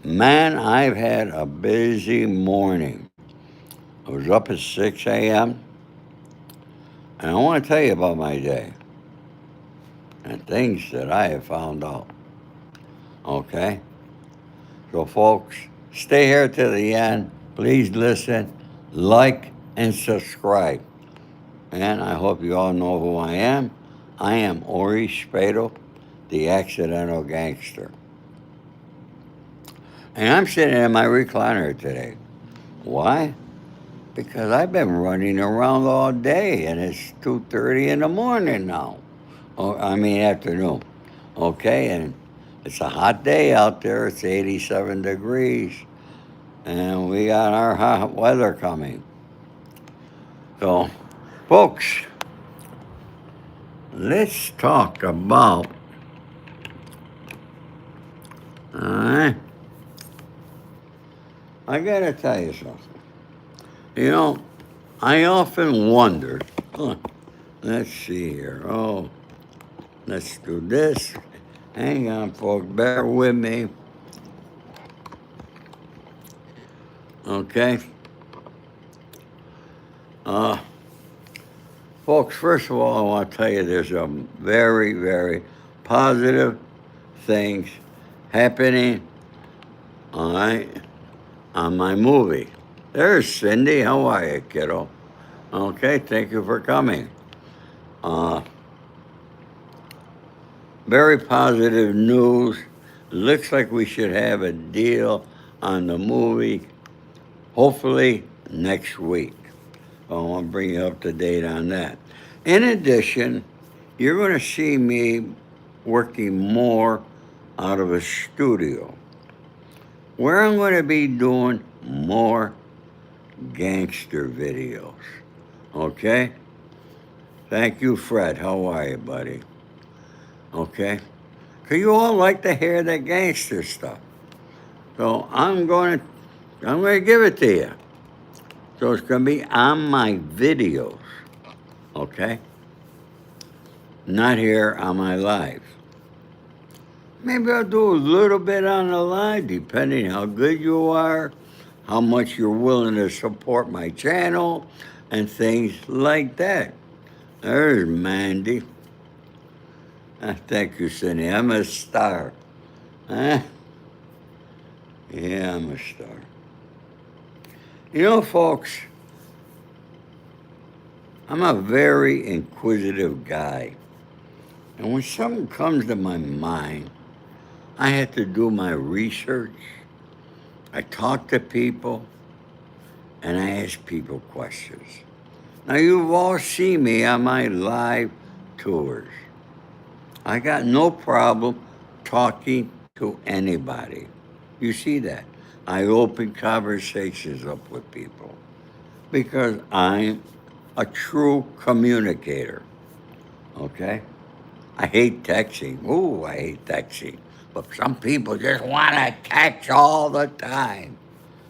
Man, I've had a busy morning. I was up at 6 a.m. and I want to tell you about my day and things that I have found out. Okay? So, folks, stay here to the end. Please listen, like, and subscribe. And I hope you all know who I am. I am Ori Spado, the accidental gangster. And I'm sitting in my recliner today. Why? Because I've been running around all day and it's 2:30 in the morning now. Oh, I mean afternoon. Okay, and it's a hot day out there. It's 87 degrees and we got our hot weather coming. So, folks, let's talk about uh, I got to tell you something. You know, I often wondered, let's see here. Oh, let's do this. Hang on, folks. Bear with me. Okay. Uh, Folks, first of all, I want to tell you there's some very, very positive things happening, all right, on my movie. There's Cindy. How are you, kiddo? Okay, thank you for coming. Uh, Very positive news. Looks like we should have a deal on the movie, hopefully next week. I want to bring you up to date on that. In addition, you're going to see me working more out of a studio where I'm going to be doing more gangster videos. Okay? Thank you, Fred. How are you, buddy? Okay? Because you all like to hear that gangster stuff. So I'm going to give it to you. So it's going to be on my videos. Okay? Not here on my live. Maybe I'll do a little bit on the live, depending how good you are, how much you're willing to support my channel, and things like that. There's Mandy. Thank you, Cindy. I'm a star. Huh? Yeah, I'm a star. You know, folks, I'm a very inquisitive guy. And when something comes to my mind, I have to do my research. I talk to people and I ask people questions. Now, you've all seen me on my live tours. I got no problem talking to anybody. You see that? I open conversations up with people because I'm a true communicator. Okay? I hate texting. Ooh, I hate texting. But some people just want to text all the time.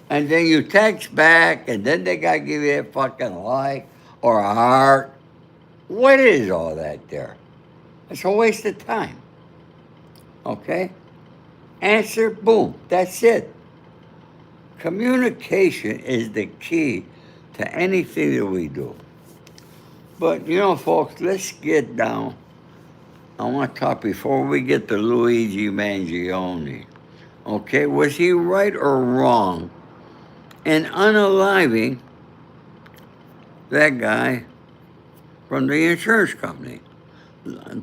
And then you text back, and then they got to give you a fucking like or a heart. What is all that there? It's a waste of time. Okay? Answer, boom. That's it. Communication is the key to anything that we do. But, you know, folks, let's get down. I want to talk before we get to Luigi Mangione. Okay, was he right or wrong in unaliving that guy from the insurance company?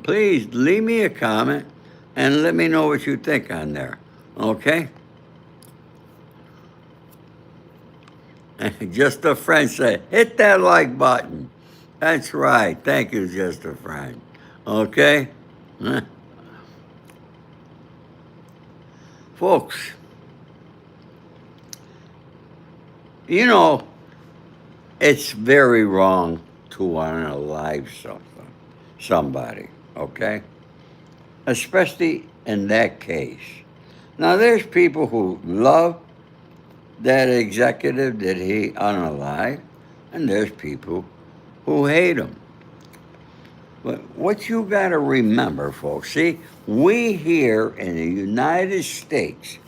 Please leave me a comment and let me know what you think on there. Okay? Just a friend said, hit that like button. That's right. Thank you, just a friend. Okay? Folks, you know, it's very wrong to want to live somebody, okay? Especially in that case. Now, there's people who love that executive that he unalived, and there's people who hate him. But what you got to remember, folks, see, we here in the United States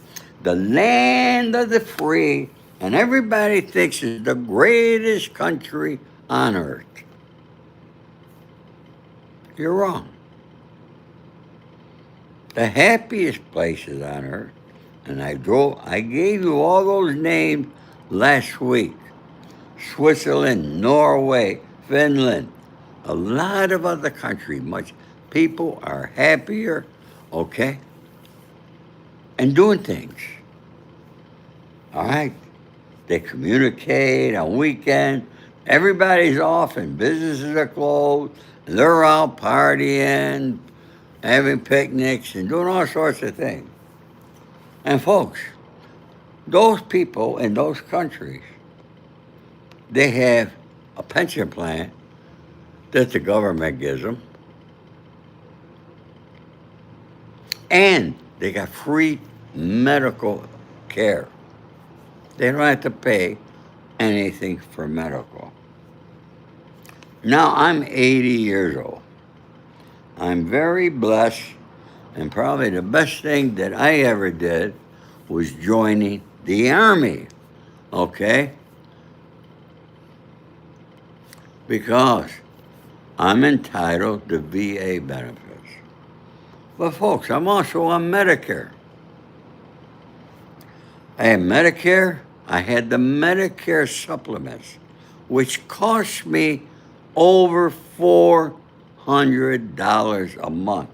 the land of the free, and everybody thinks it's the greatest country on earth. You're wrong. The happiest places on earth, and I gave you all those names last week. Switzerland, Norway, Finland, a lot of other countries, much people are happier, okay, and doing things. All right? They communicate on weekends. Everybody's off and businesses are closed. They're out partying, having picnics, and doing all sorts of things. And folks, those people in those countries, they have a pension plan that the government gives them, and they got free medical care. They don't have to pay anything for medical. Now I'm 80 years old. I'm very blessed, and probably the best thing that I ever did was joining the Army, okay? Because I'm entitled to VA benefits. But folks, I'm also on Medicare. I had Medicare. I had the Medicare supplements, which cost me over $400 a month.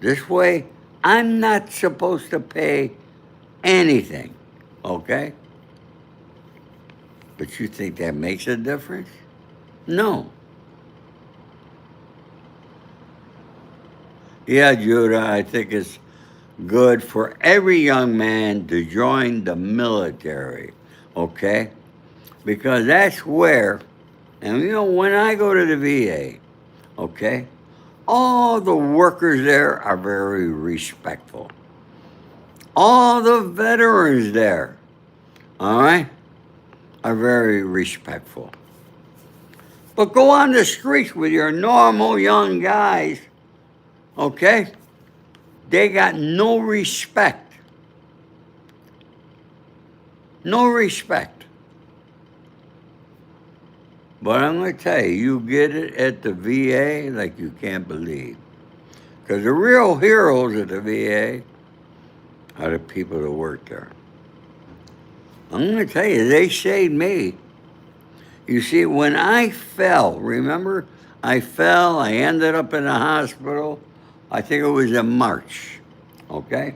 This way, I'm not supposed to pay anything, okay? But you think that makes a difference? No. Yeah, Judah, I think it's good for every young man to join the military, okay? Because that's where, and you know, when I go to the VA, okay, all the workers there are very respectful. All the veterans there, all right, are very respectful. But go on the streets with your normal young guys, okay? They got no respect. No respect. But I'm going to tell you, you get it at the VA like you can't believe. Because the real heroes of the VA are the people that work there. I'm going to tell you, they saved me. You see, when I fell, remember, I fell, I ended up in the hospital, I think it was in March, okay?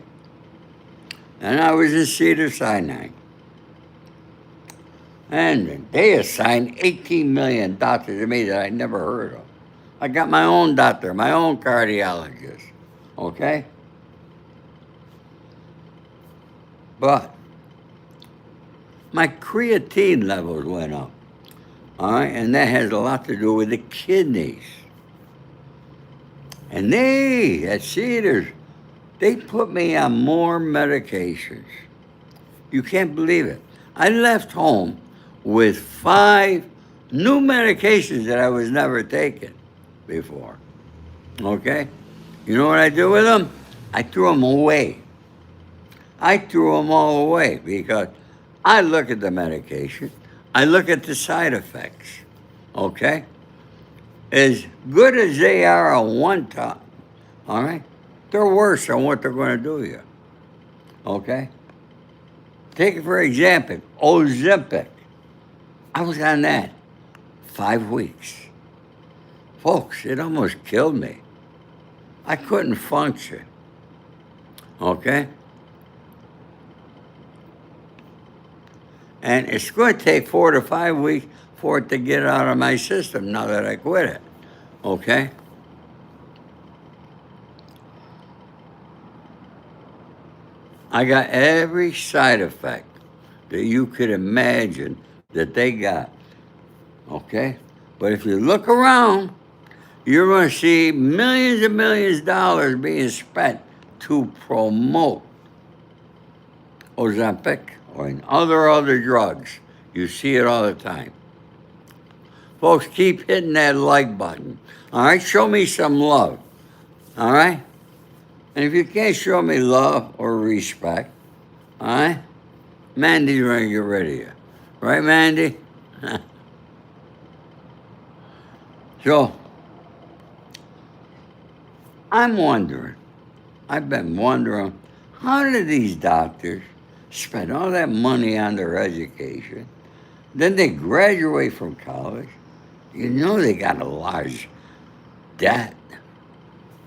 And I was in Cedars-Sinai. And they assigned 18 million doctors to me that I never heard of. I got my own doctor, my own cardiologist, okay? But my creatine levels went up, all right? And that has a lot to do with the kidneys. And they, at Cedars, they put me on more medications. You can't believe it. I left home with 5 new medications that I was never taking before. Okay? You know what I do with them? I threw them away. I threw them all away because I look at the medication, I look at the side effects. Okay? As good as they are on one time, all right, they're worse on what they're going to do to you. Okay? Take it for example, Ozempic. I was on that 5 weeks. Folks, it almost killed me. I couldn't function. Okay? And it's going to take 4 to 5 weeks for it to get out of my system now that I quit it. Okay? I got every side effect that you could imagine that they got. Okay? But if you look around, you're going to see millions and millions of dollars being spent to promote Ozempic or other drugs. You see it all the time. Folks, keep hitting that like button. All right? Show me some love. All right? And if you can't show me love or respect, All right? Mandy's going to get rid of you. Right, Mandy? So, I'm wondering, I've been wondering, how do these doctors spend all that money on their education? Then they graduate from college. You know they got a large debt.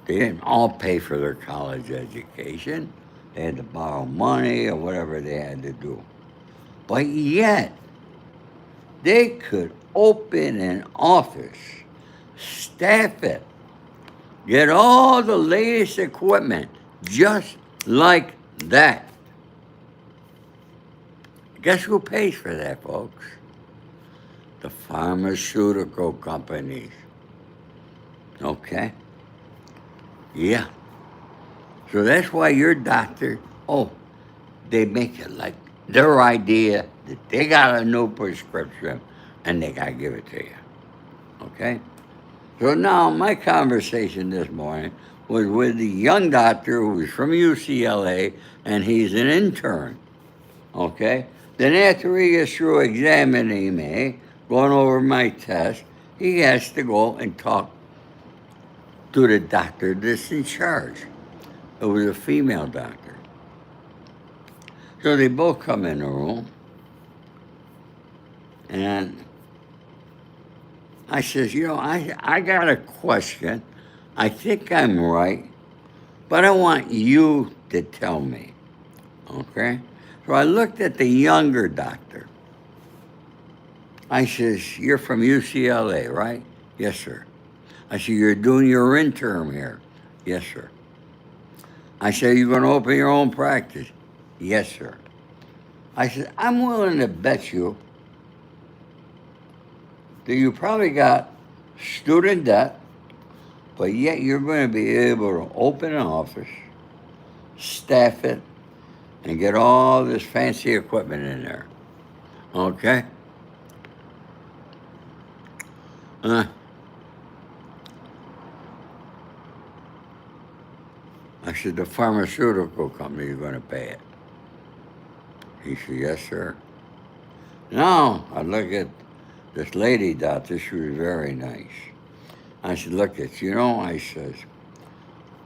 They didn't all pay for their college education. They had to borrow money or whatever they had to do. But yet, they could open an office, staff it, get all the latest equipment just like that. Guess who pays for that, folks? The pharmaceutical companies. Okay? Yeah. So that's why your doctor, they make it like their idea that they got a new prescription and they got to give it to you. Okay? So now my conversation this morning was with the young doctor who's from UCLA and he's an intern. Okay? Then after he gets through examining me, going over my test, he has to go and talk to the doctor that's in charge. It was a female doctor. So they both come in the room, and I says, I got a question. I think I'm right, but I want you to tell me, okay? So I looked at the younger doctor. I says, you're from UCLA, right? Yes, sir. I said, you're doing your intern here? Yes, sir. I said, you're going to open your own practice? Yes, sir. I said, I'm willing to bet you that you probably got student debt, but yet you're going to be able to open an office, staff it, and get all this fancy equipment in there. Okay? I said, the pharmaceutical company is going to pay it. He said, yes, sir. Now, I look at this lady doctor, she was very nice. I said, look, I says,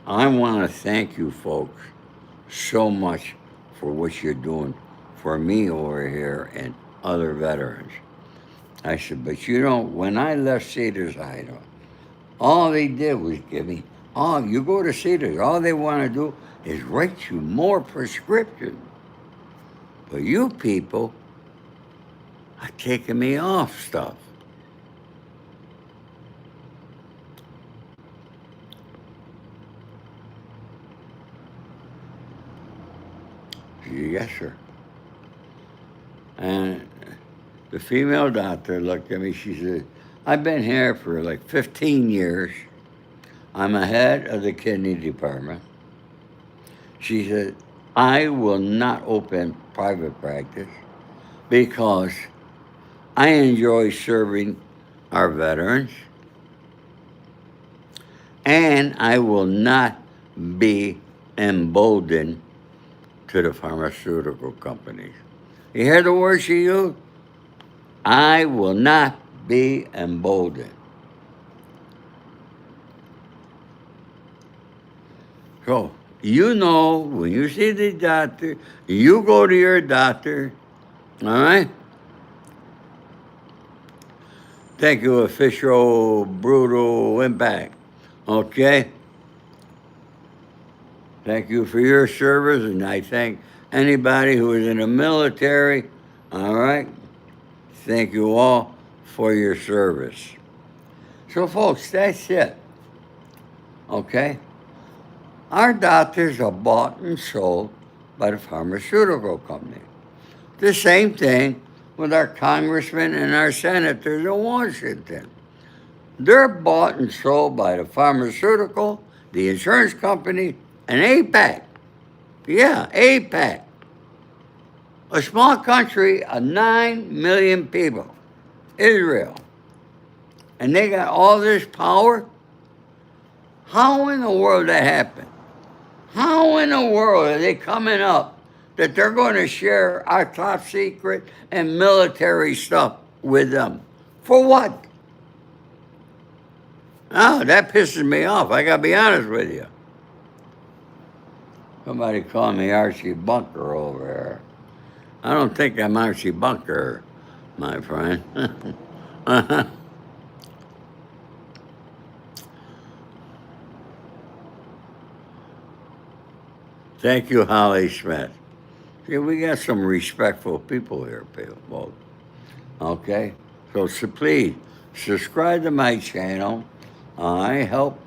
I want to thank you folks so much for what you're doing for me over here and other veterans. I said, but when I left Cedars-Sinai, all they did was give me, you go to Cedars, all they want to do is write you more prescriptions. But you people are taking me off stuff. She said, yes, sir. And the female doctor looked at me, she said, I've been here for like 15 years. I'm a head of the kidney department. She said, I will not open private practice because I enjoy serving our veterans and I will not be emboldened to the pharmaceutical companies. You hear the word she used? I will not be emboldened. So, when you see the doctor, you go to your doctor, all right? Thank you, official brutal impact, okay? Thank you for your service, and I thank anybody who is in the military, all right? Thank you all for your service. So, folks, that's it, okay? Our doctors are bought and sold by the pharmaceutical company. The same thing with our congressmen and our senators in Washington. They're bought and sold by the pharmaceutical, the insurance company, and AIPAC. Yeah, AIPAC. A small country of 9 million people, Israel. And they got all this power? How in the world that happened? How in the world are they coming up that they're going to share our top secret and military stuff with them. For what? Oh, that pisses me off. I got to be honest with you. Somebody called me Archie Bunker over here. I don't think I'm Archie Bunker, my friend. Thank you, Holly Smith. See, we got some respectful people here, people. Okay? So please, subscribe to my channel. I help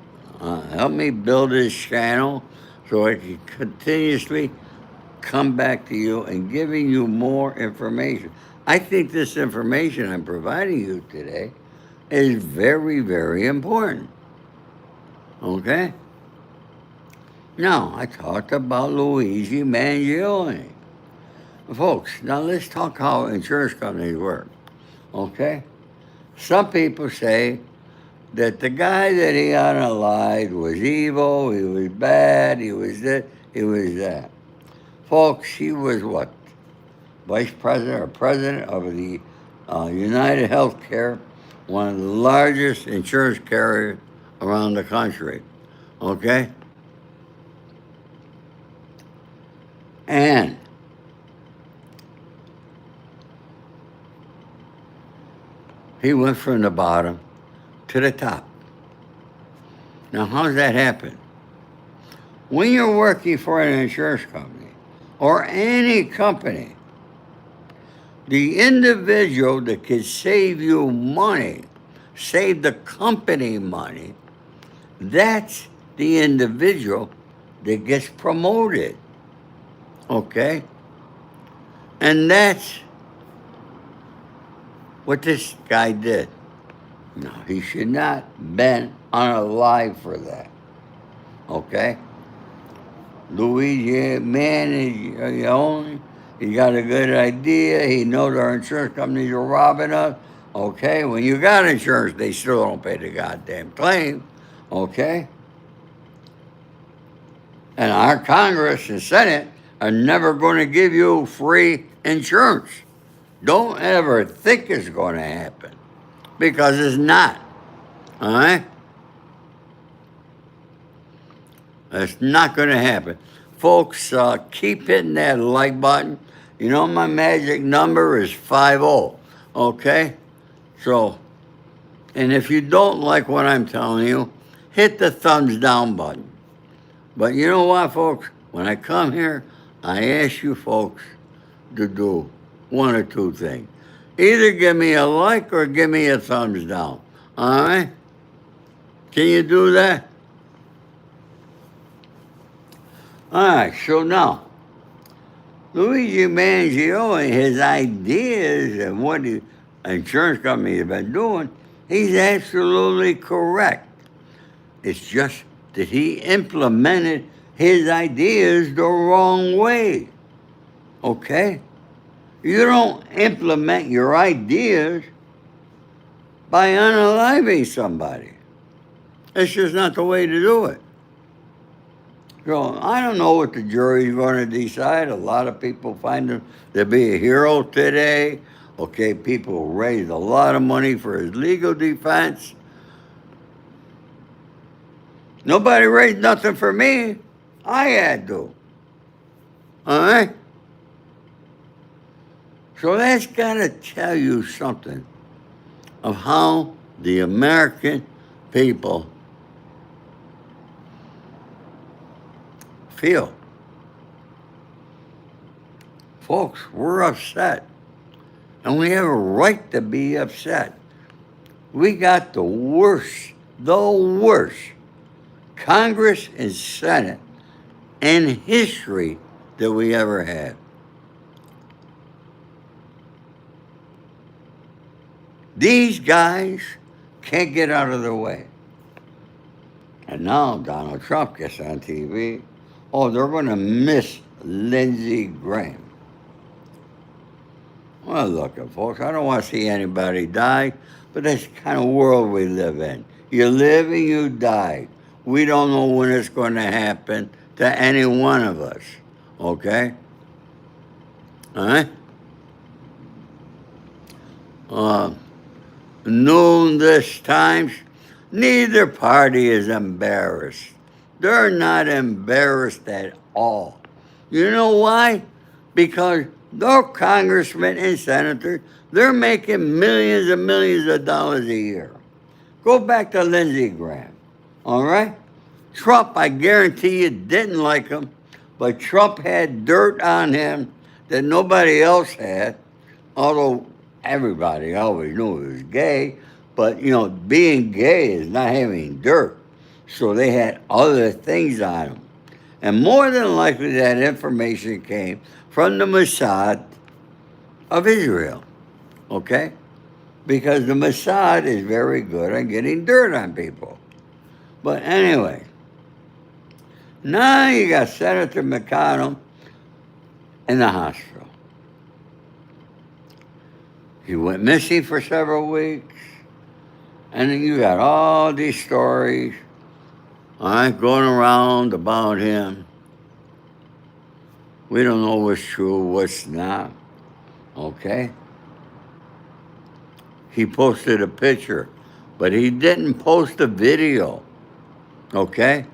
me build this channel so I can continuously come back to you and giving you more information. I think this information I'm providing you today is very, very important. Okay? Now, I talked about Luigi Mangione. Folks, now let's talk how insurance companies work. Okay? Some people say that the guy that he unalived was evil, he was bad, he was this, he was that. Folks, he was what? Vice president or president of the United Healthcare, one of the largest insurance carriers around the country. Okay? And he went from the bottom to the top. Now, how does that happen? When you're working for an insurance company or any company, the individual that can save you money, save the company money, that's the individual that gets promoted. Okay? And that's what this guy did. No, he should not have been unalive for that. Okay? Luigi Mangione, he got a good idea. He knows our insurance companies are robbing us. Okay? When you got insurance, they still don't pay the goddamn claim. Okay? And our Congress and Senate are never going to give you free insurance. Don't ever think it's going to happen, because it's not. All right? It's not going to happen. Folks, keep hitting that like button. You know my magic number is 50. Okay? So, and if you don't like what I'm telling you, hit the thumbs down button. But you know what, folks? When I come here, I ask you folks to do one or two things. Either give me a like or give me a thumbs down. All right? Can you do that? All right, so now, Luigi Mangione, his ideas and what the insurance company has been doing, he's absolutely correct. It's just that he implemented his ideas the wrong way. Okay? You don't implement your ideas by unaliving somebody. It's just not the way to do it. So I don't know what the jury's going to decide. A lot of people find him to be a hero today. Okay, people raised a lot of money for his legal defense. Nobody raised nothing for me. I had to. All right? So that's got to tell you something of how the American people feel. Folks, we're upset. And we have a right to be upset. We got the worst Congress and Senate in history that we ever had. These guys can't get out of their way. And now Donald Trump gets on TV. Oh, they're going to miss Lindsey Graham. Well, look, folks, I don't want to see anybody die, but that's the kind of world we live in. You live and you die. We don't know when it's going to happen to any one of us, okay? All right? Uh, Noon this times, neither party is embarrassed. They're not embarrassed at all. You know why? Because their congressmen and senators, they're making millions and millions of dollars a year. Go back to Lindsey Graham, all right? Trump, I guarantee you, didn't like him, but Trump had dirt on him that nobody else had, although everybody always knew he was gay, but being gay is not having dirt. So they had other things on him. And more than likely, that information came from the Mossad of Israel, okay? Because the Mossad is very good at getting dirt on people. But anyway, now you got Senator McConnell in the hospital. He went missing for several weeks. And then you got all these stories, all right, going around about him. We don't know what's true, what's not, okay? He posted a picture, but he didn't post a video, okay?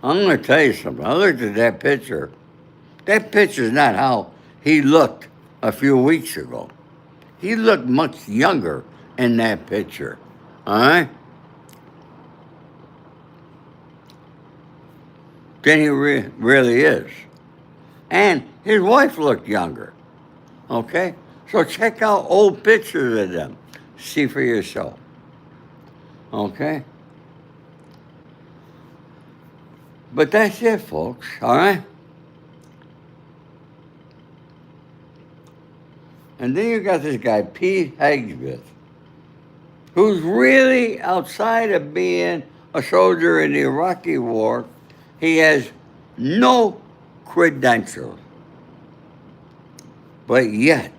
I'm going to tell you something. I looked at that picture. That picture's not how he looked a few weeks ago. He looked much younger in that picture, all right? Than he really is. And his wife looked younger, okay? So check out old pictures of them. See for yourself, okay? But that's it, folks, all right? And then you got this guy, Pete Hegseth, who's really, outside of being a soldier in the Iraqi war, he has no credentials. But yet,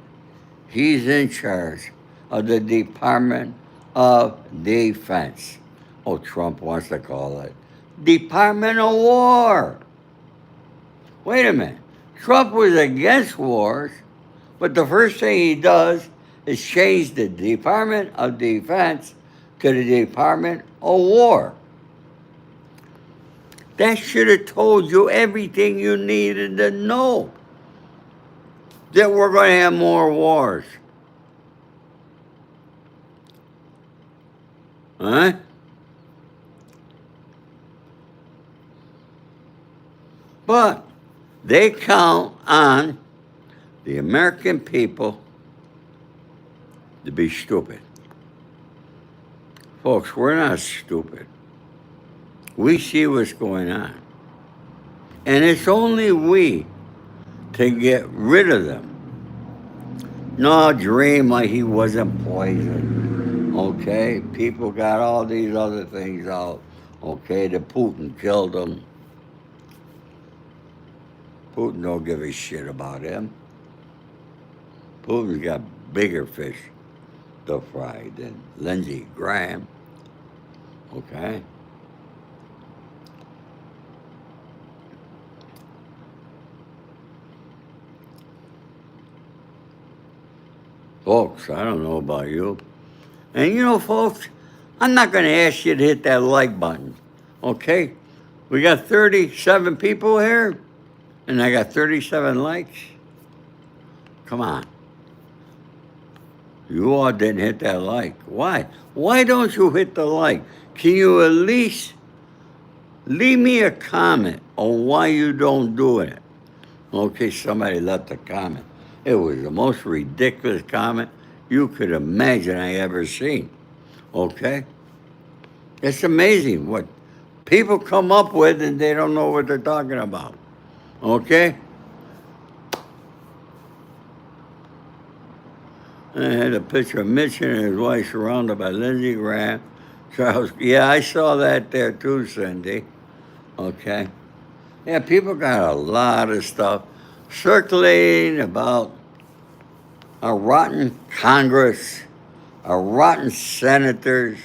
he's in charge of the Department of Defense. Oh, Trump wants to call it Department of War. Wait a minute. Trump was against wars, but the first thing he does is change the Department of Defense to the Department of War. That should have told you everything you needed to know. That we're going to have more wars. Huh? But they count on the American people to be stupid. Folks, we're not stupid. We see what's going on. And it's only we to get rid of them. No dream like he wasn't poisoned. Okay? People got all these other things out. Okay? That Putin killed him. Putin don't give a shit about him. Putin's got bigger fish to fry than Lindsey Graham. Okay? Folks, I don't know about you. And folks, I'm not going to ask you to hit that like button. Okay? We got 37 people here, and I got 37 likes. Come on. You all didn't hit that like. Why? Why don't you hit the like? Can you at least leave me a comment on why you don't do it? Okay, somebody left a comment. It was the most ridiculous comment you could imagine I ever seen. Okay? It's amazing what people come up with and they don't know what they're talking about. Okay? I had a picture of Mitch and his wife surrounded by Lindsey Graham. Charles, yeah, I saw that there too, Cindy. Okay? Yeah, people got a lot of stuff circulating about a rotten Congress, a rotten senators.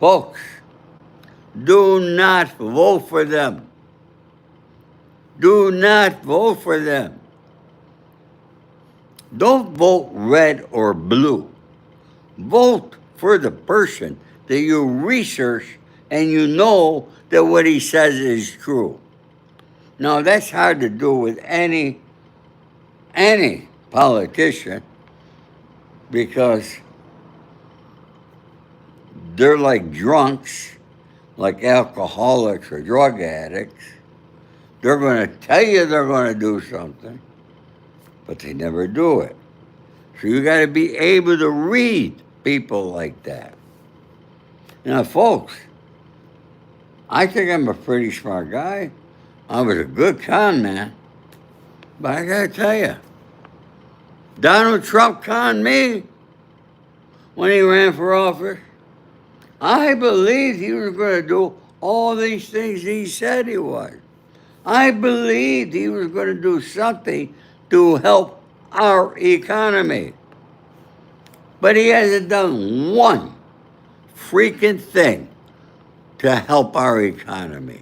Folks, do not vote for them. Do not vote for them. Don't vote red or blue. Vote for the person that you research and you know that what he says is true. Now that's hard to do with any politician because they're like drunks, like alcoholics or drug addicts. They're going to tell you they're going to do something, but they never do it. So you got to be able to read people like that. Now, folks, I think I'm a pretty smart guy. I was a good con man, but I got to tell you, Donald Trump conned me when he ran for office. I believed he was going to do all these things he said he was. I believed he was going to do something to help our economy. But he hasn't done one freaking thing to help our economy.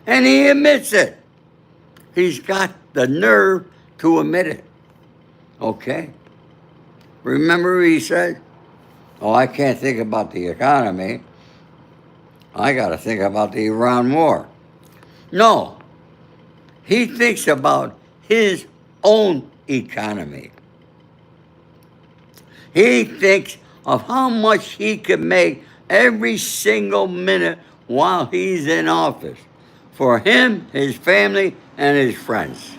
And he admits it. He's got the nerve to admit it. Okay? Remember he said, oh, I can't think about the economy. I got to think about the Iran war. No, he thinks about his own economy. He thinks of how much he can make every single minute while he's in office for him, his family, and his friends.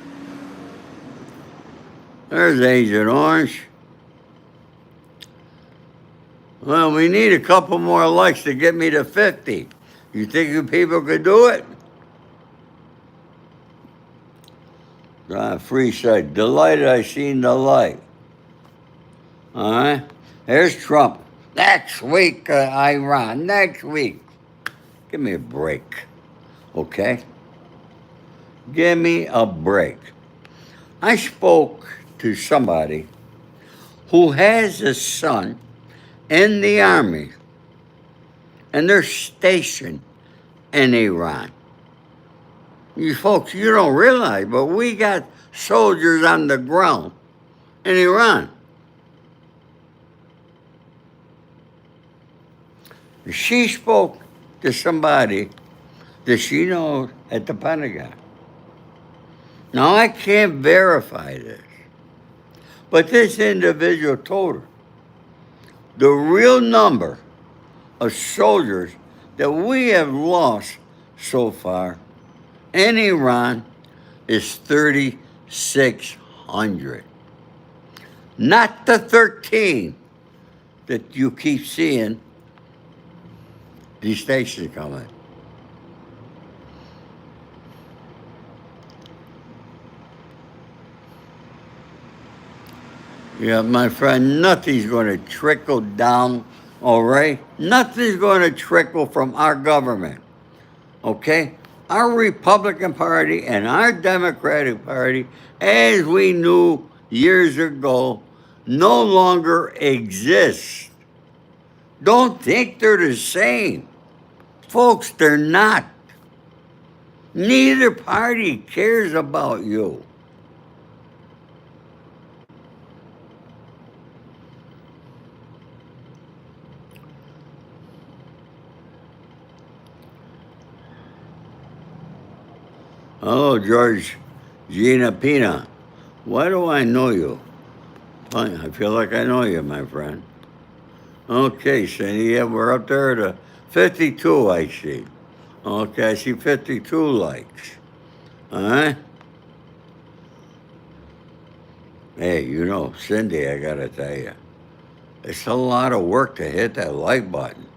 There's Agent Orange. Well, we need a couple more likes to get me to 50. You think you people could do it? Free said, delighted I seen the light. All right? Here's Trump. Next week, Iran. Next week. Give me a break. Okay? Give me a break. I spoke to somebody who has a son in the army, and they're stationed in Iran. You folks, you don't realize, but we got soldiers on the ground in Iran. She spoke to somebody that she knows at the Pentagon. Now, I can't verify this, but this individual told her the real number of soldiers that we have lost so far in Iran is 3,600. Not the 13 that you keep seeing these stations coming. Yeah, my friend, nothing's going to trickle down, all right? Nothing's going to trickle from our government, okay? Our Republican Party and our Democratic Party, as we knew years ago, no longer exist. Don't think they're the same. Folks, they're not. Neither party cares about you. Hello, George Gina Pina. Why do I know you? I feel like I know you, my friend. Okay, Cindy, yeah, we're up there to 52, I see. Okay, I see 52 likes. All right? Hey, you know, Cindy, I gotta tell you, it's a lot of work to hit that like button.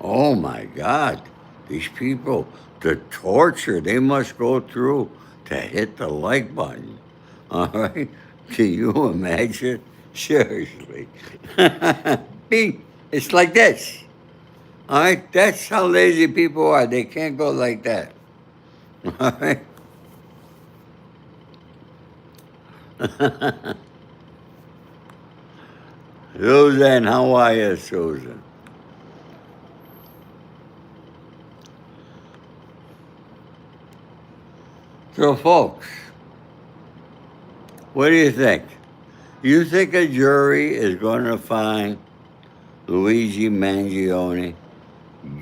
Oh my God, these people, the torture they must go through to hit the like button. All right? Can you imagine? Seriously. Beep. It's like this. All right? That's how lazy people are. They can't go like that. All right? Susan, how are you, Susan? So, folks, what do you think? You think a jury is going to find Luigi Mangione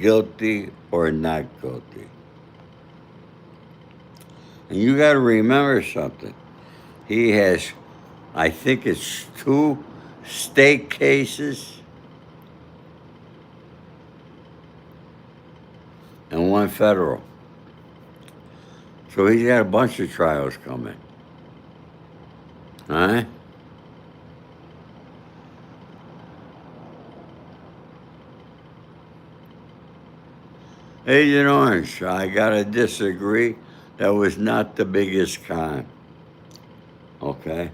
guilty or not guilty? And you got to remember something. He has, I think it's 2 state cases and 1 federal. So he's got a bunch of trials coming. All right? Agent Orange, I got to disagree. That was not the biggest crime. Okay?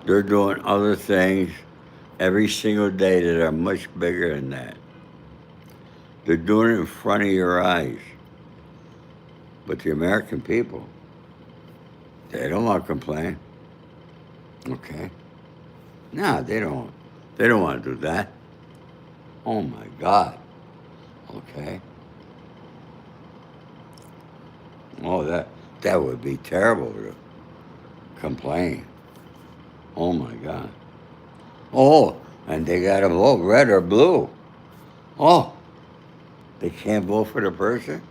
They're doing other things every single day that are much bigger than that. They're doing it in front of your eyes. But the American people, they don't want to complain. Okay? No, they don't. They don't want to do that. Oh my God. Okay? Oh, that would be terrible to complain. Oh my God. Oh, and they got to vote red or blue. Oh, they can't vote for the person?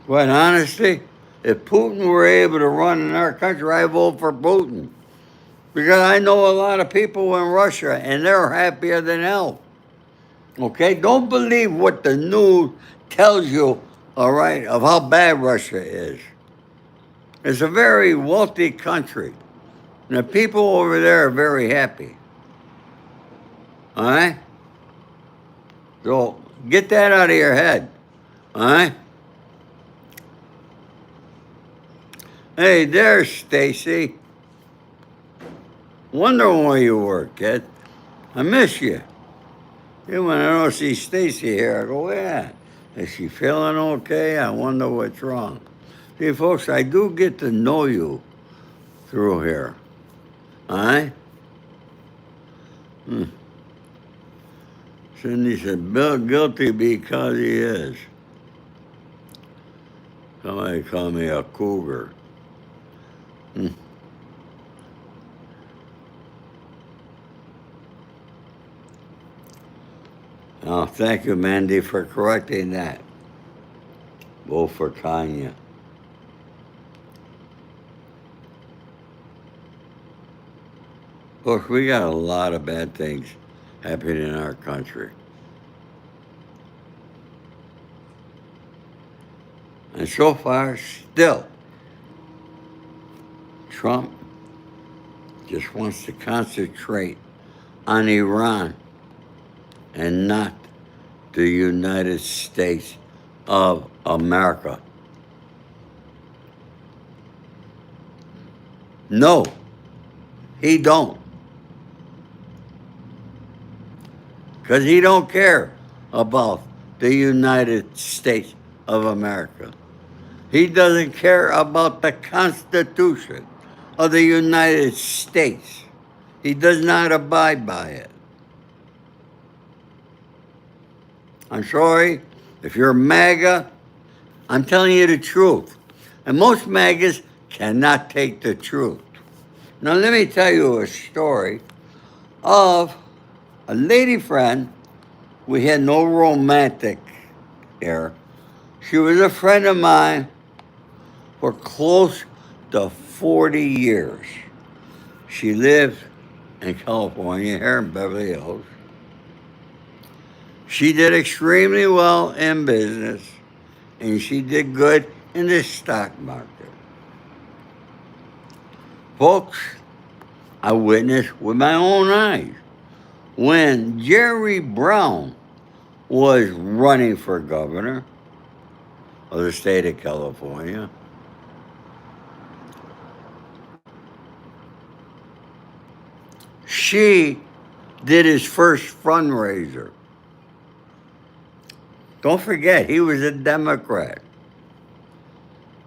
Quite honestly, if Putin were able to run in our country, I vote for Putin. Because I know a lot of people in Russia and they're happier than hell. Okay? Don't believe what the news tells you, all right, of how bad Russia is. It's a very wealthy country. And the people over there are very happy. All right? So get that out of your head. All right? Hey, there's Stacy. Wondering where you work, kid. I miss you. Yeah, when I don't see Stacy here, I go, yeah. Is she feeling okay? I wonder what's wrong. See, folks, I do get to know you through here. All right? Cindy said, Bill guilty because he is. Somebody called me a cougar. Oh, thank you, Mandy, for correcting that. Vote for Kanye. Look, we got a lot of bad things happening in our country. And so far, still, Trump just wants to concentrate on Iran and not the United States of America. No, he don't. Because he don't care about the United States of America. He doesn't care about the Constitution of the United States. He does not abide by it. I'm sorry, if you're MAGA, I'm telling you the truth. And most MAGAs cannot take the truth. Now, let me tell you a story of a lady friend. We had no romantic here. She was a friend of mine for close to 40 years. She lived in California, here in Beverly Hills. She did extremely well in business, and she did good in the stock market. Folks, I witnessed with my own eyes when Jerry Brown was running for governor of the state of California. She did his first fundraiser. Don't forget, he was a Democrat.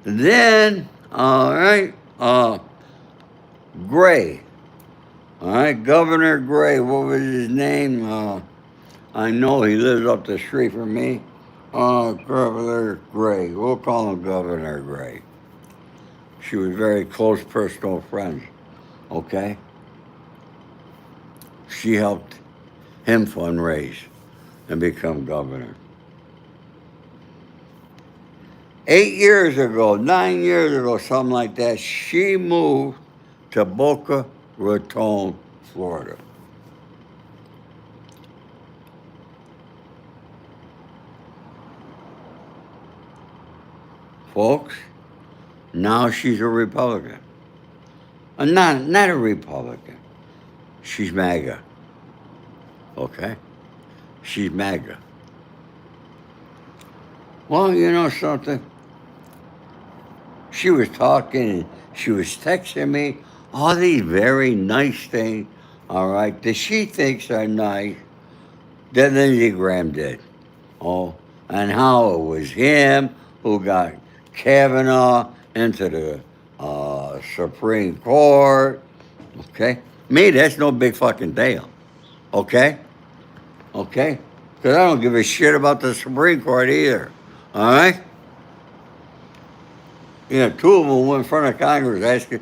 Then, all right, Gray. All right, Governor Gray, what was his name? I know he lives up the street from me. Governor Gray. We'll call him Governor Gray. She was very close personal friends. Okay? She helped him fundraise and become governor. 8 years ago, 9 years ago, something like that, she moved to Boca Raton, Florida. Folks, now she's a Republican. Not a Republican. She's MAGA. Okay? She's MAGA. Well, you know something? She was talking and she was texting me all these very nice things, all right, that she thinks are nice that Lindsey Graham did. Oh, and how it was him who got Kavanaugh into the Supreme Court. Okay? Me, that's no big fucking deal. Okay? Okay? Because I don't give a shit about the Supreme Court either. All right? You know, two of them went in front of Congress asking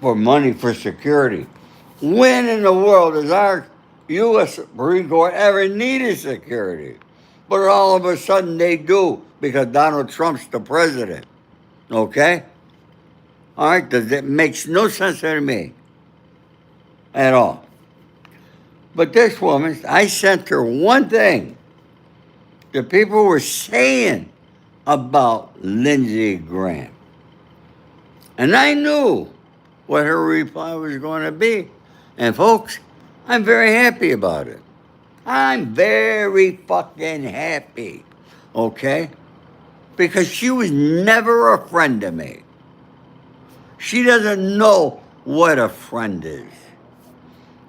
for money for security. When in the world does our U.S. Supreme Court ever needed security? But all of a sudden they do because Donald Trump's the president. Okay? All right? It makes no sense to me at all. But this woman, I sent her one thing. The people were saying about Lindsey Graham. And I knew what her reply was going to be. And folks, I'm very happy about it. I'm very fucking happy. Okay? Because she was never a friend to me. She doesn't know what a friend is.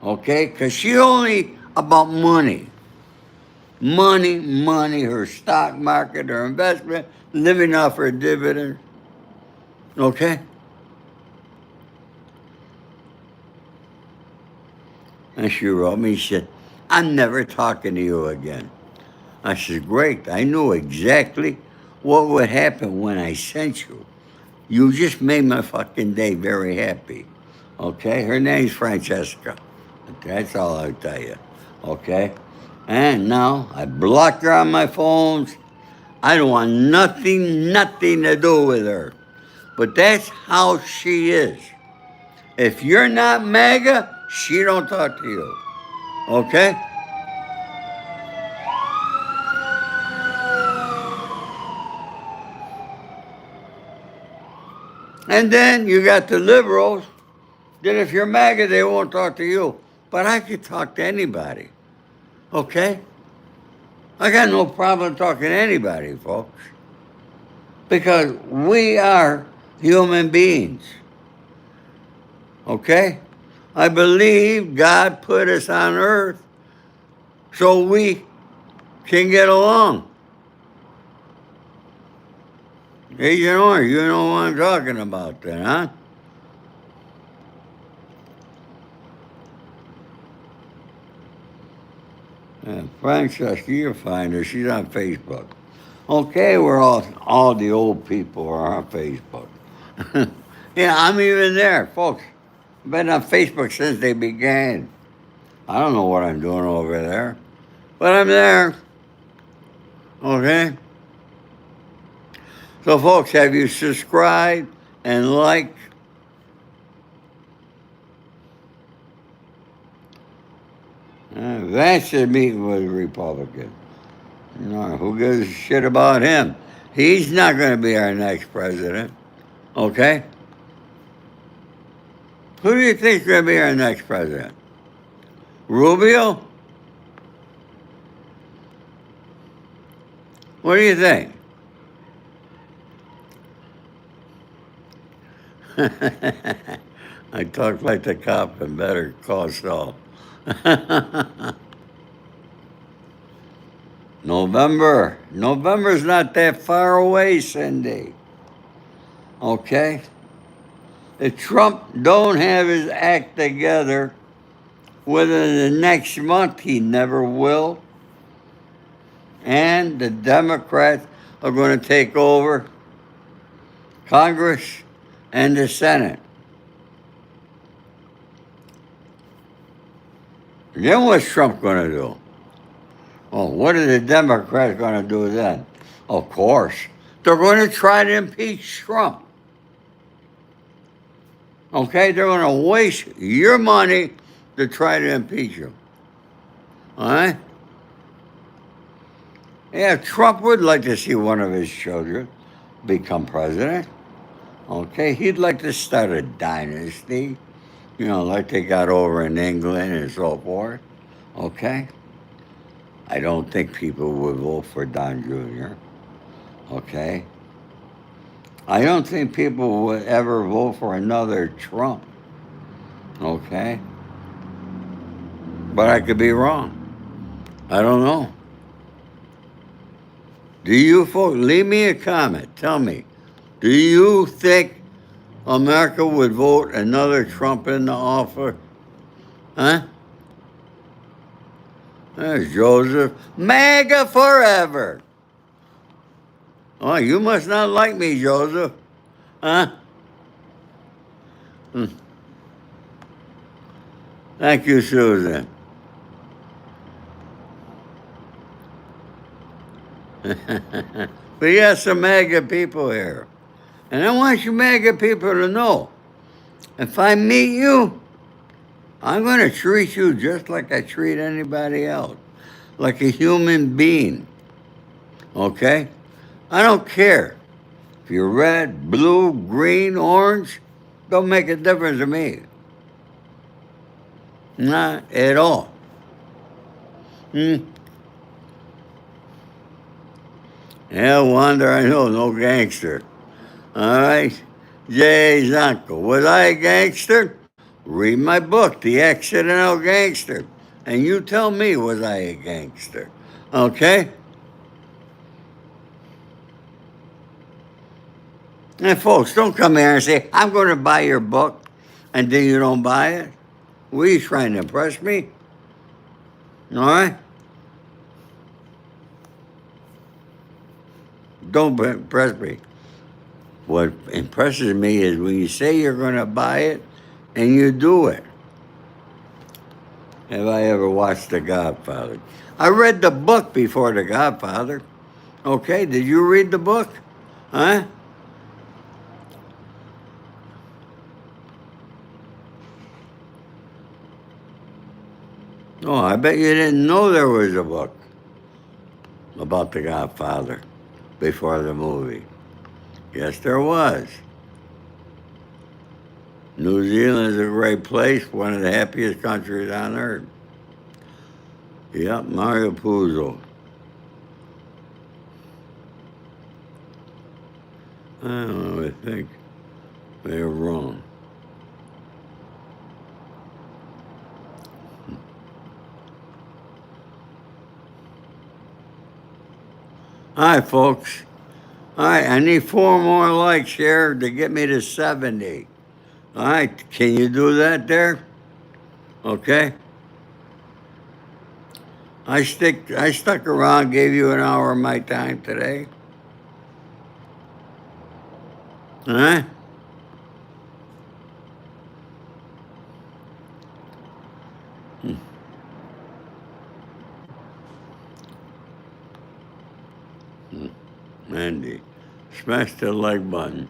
Okay? Because she only about money. Money, her stock market, her investment, living off her dividend. Okay? And she wrote me, she said, I'm never talking to you again. I said, great. I knew exactly what would happen when I sent you. You just made my fucking day very happy. Okay? Her name's Francesca. That's all I'll tell you. Okay? And now I blocked her on my phones. I don't want nothing to do with her. But that's how she is. If you're not MAGA, she don't talk to you. Okay? And then you got the liberals that if you're MAGA, they won't talk to you. But I could talk to anybody. Okay? I got no problem talking to anybody, folks. Because we are human beings. Okay? I believe God put us on earth so we can get along. Agent Orange, you know what I'm talking about then, huh? Francesca, you'll find her. She's on Facebook. Okay, we're all the old people are on Facebook. Yeah, I'm even there, folks. I've been on Facebook since they began. I don't know what I'm doing over there, but I'm there. Okay? So, folks, have you subscribed and liked? Vance is meeting with a Republican. No, who gives a shit about him? He's not going to be our next president. Okay? Who do you think is going to be our next president? Rubio? What do you think? I talk like the cop and better call Saul. November's not that far away, Cindy. Okay? If Trump don't have his act together within the next month, he never will. And the Democrats are going to take over Congress and the Senate. Then what's Trump going to do? Oh, what are the Democrats going to do then? Of course, they're going to try to impeach Trump. Okay, they're going to waste your money to try to impeach him. All right? Yeah, Trump would like to see one of his children become president. Okay, he'd like to start a dynasty, like they got over in England and so forth. Okay? I don't think people would vote for Don Jr. Okay? I don't think people would ever vote for another Trump. Okay? But I could be wrong. I don't know. Do you folks, leave me a comment. Tell me, do you think America would vote another Trump in the office? Huh? There's Joseph. MAGA forever. Oh, you must not like me, Joseph. Huh? Hmm. Thank you, Susan. We got some MAGA people here. And I want you MAGA people to know, if I meet you, I'm going to treat you just like I treat anybody else, like a human being. Okay? I don't care if you're red, blue, green, orange, don't make a difference to me. Not at all. Hmm. Yeah, Wanda, I know, no gangster. All right? Jay's uncle. Was I a gangster? Read my book, The Accidental Gangster. And you tell me, was I a gangster? Okay? And folks, don't come here and say, I'm going to buy your book, and then you don't buy it. Were you trying to impress me? All right? Don't impress me. What impresses me is when you say you're going to buy it and you do it. Have I ever watched The Godfather? I read the book before The Godfather. Okay, did you read the book? Huh? Oh, I bet you didn't know there was a book about The Godfather before the movie. Yes, there was. New Zealand is a great place, one of the happiest countries on earth. Yep, Mario Puzo. I don't know, I think they're wrong. All right, folks. All right, I need 4 more likes here to get me to 70. All right, can you do that there? Okay. I stuck around, gave you an hour of my time today. All right? Mandy, smash the like button.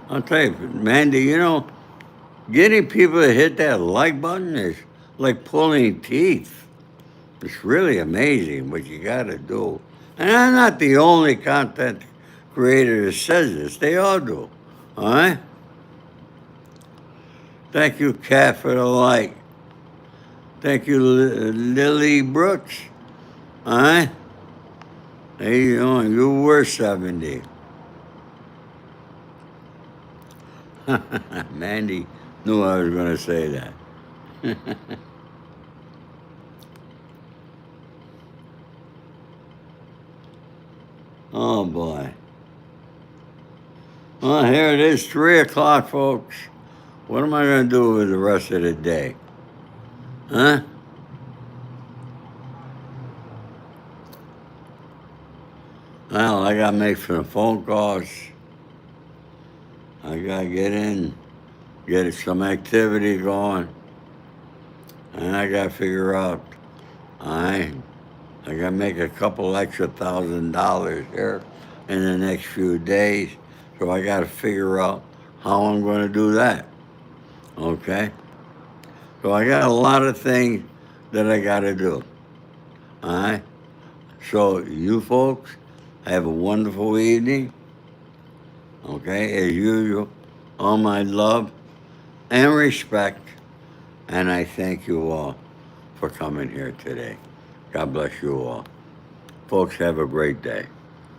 I'll tell you, Mandy, getting people to hit that like button is like pulling teeth. It's really amazing what you got to do. And I'm not the only content creator that says this. They all do. All right? Thank you, Kat, for the like. Thank you, Lily Brooks. All right? Hey, you were 70. Mandy knew I was going to say that. Oh, boy. Well, here it is, 3 o'clock, folks. What am I going to do with the rest of the day? Huh? Well, I gotta make some phone calls. I gotta get in, get some activity going, and I gotta figure out. I I gotta make a couple extra $1,000 here in the next few days, so I gotta figure out how I'm gonna do that. Okay, so I got a lot of things that I gotta do. All right. So you folks have a wonderful evening. Okay, as usual, all my love and respect, and I thank you all for coming here today. God bless you all. Folks, have a great day.